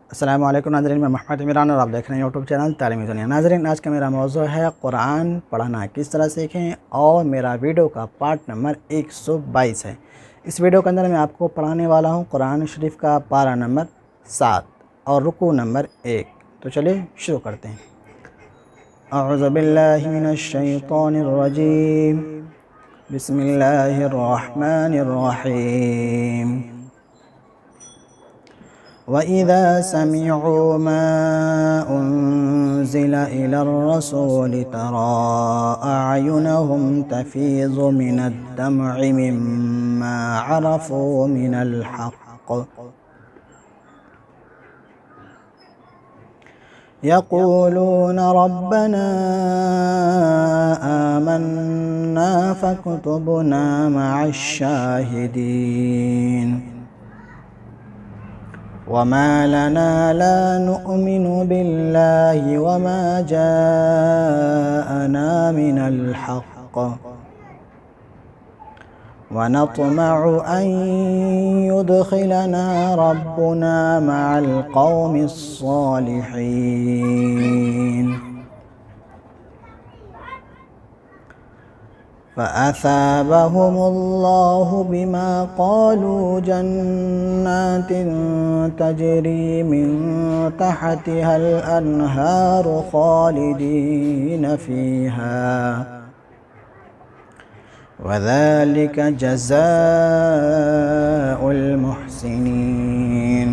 अस्सलामु अलैकुम नाज़रीन, मैं मोहम्मद इमरान और आप देख रहे हैं यूट्यूब चैनल तालीमी दुनिया। नाज़रीन, आज का मेरा मौज़ू है कुरान पढ़ना किस तरह सीखें और मेरा वीडियो का पार्ट नंबर 122 है। इस वीडियो के अंदर मैं आपको पढ़ाने वाला हूँ कुरान शरीफ का पारा नंबर 7 और रुकू नंबर 1। तो चलिए शुरू करते हैं। अऊज़ु बिल्लाहि मिनश शैतानिर रजीम, बिस्मिल्लाहिर रहमानिर रहीम। वइज़ा समिअू मा उन्ज़िला इलर रसूल तरा अयुनहुम तफ़ीज़ु मिनद दम'i मिम्मा अरफ़ू मिनल हक़्क़ यक़ूलून रब्बना आमन्ना फ़क्तुबना मअश शाहिदीन। वमा लना ला नुअमिनु बिल्लाहि वमा जाअना मिनल हक़्क़ वनत्मअु अन युदखिलना रब्बुना मअल क़ौमिस सालिहीन। फ़असाबहुमुल्लाहु बिमा क़ालू जन्नातिन तजरी मिन तहतिहल अन्हारु ख़ालिदीन फ़ीहा वज़ालिक जज़ाउल मुहसिनीन।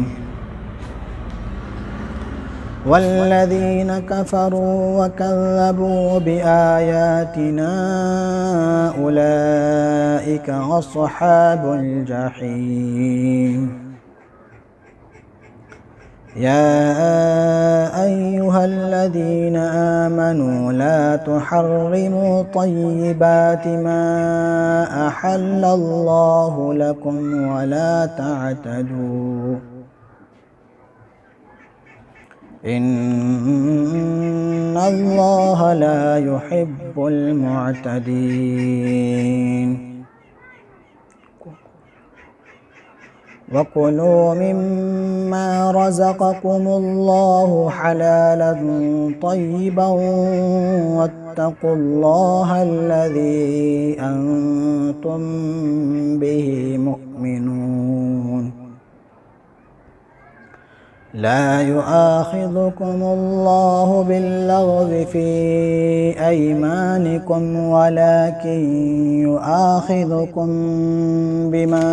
वल्लज़ीन कफ़रू वकज़्ज़बू बिआयातिना उलाइक अस्हाबुल जहीम। या अय्युहल्लज़ीन आमनू ला तुहर्रिमू तय्यिबाति मा अहल्लल्लाहु लकुम वला तअतदू इन्नल्लाह ला युहिब्बुल मुअतदीन। वकुलू मिम्मा रज़क़कुमुल्लाहु हलालन तय्यिबन वत्तक़ुल्लाहल्लज़ी अंतुम बिही मुअ्मिनून। ला युआखिज़ुकुमुल्लाहु बिल्लग़्वि फ़ी अयमानिकुम वलाकिन युआखिज़ुकुम बिमा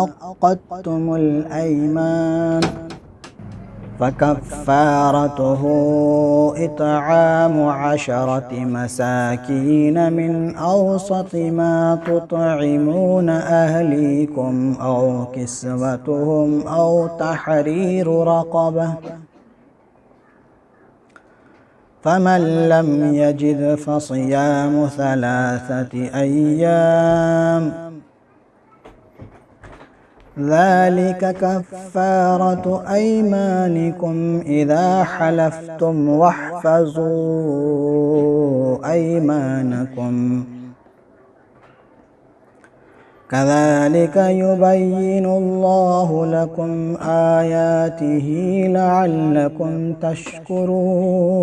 अक़द्तुमुल अयमान फ़कफ़ारतुहु इत्आमु 10 मसाकीन मिन औसति मा तुत्इमून अहलीकुम औ किस्वतुहुम औ तहरीरु रक़बह फ़मन लम यजिद फ़सियामु 3 अय्याम ذلك كفارة أيمانكم إذا حلفتم واحفظوا أيمانكم كذلك يبين الله لكم آياته لعلكم تشكرون.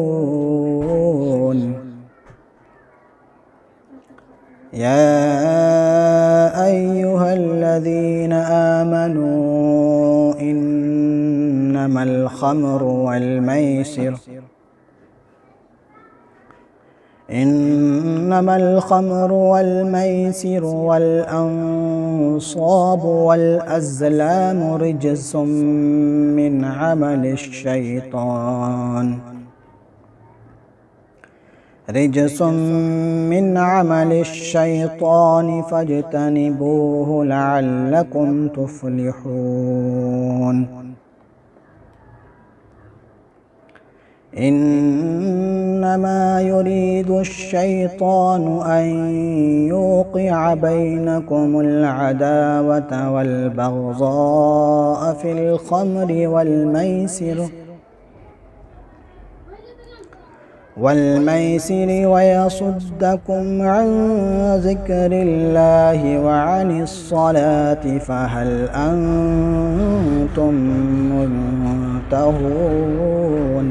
يا أيها الذين آمنوا إنما الخمر والميسر والأنصاب والأزلام رجس من عمل الشيطان فاجتنبوه لعلكم تفلحون. إنما يريد الشيطان أن يوقع بينكم العداوة والبغضاء في الخمر والميسر ويصدكم عن ذكر الله وعن الصلاة فهل أنتم تبتغون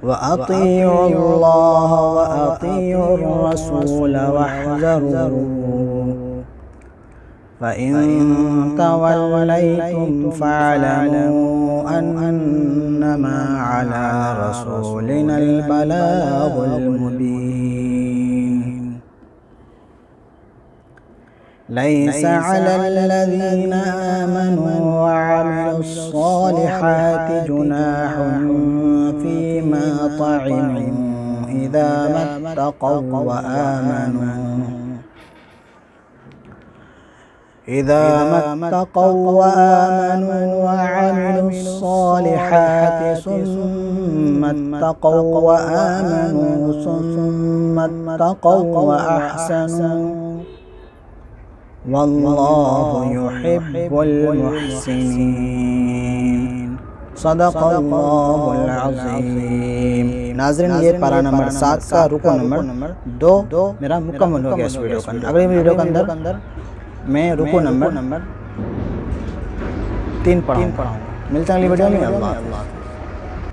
وأطيعوا الله وأطيعوا الرسول واحذروا فإن توليتم فاعلموا أنما على رسولنا البلاغ المبين ليس على الذين آمنوا وعملوا الصالحات جناح فيما طعموا إذا ما اتقوا وآمنوا وعملوا الصالحات ثم اتقوا وآمنوا ثم اتقوا وأحسنوا والله يحب المحسنين صدق अल्लाह अज़ीम। नाज़रीन, ये पारा नंबर 7 का रुकू नंबर 2 मेरा मुकम्मल हो गया इस वीडियो का। अगले वीडियो के अंदर मैं रुकू नंबर 3 पढ़ाऊँगा। मिलते हैं अगली वीडियो में। अल्लाह।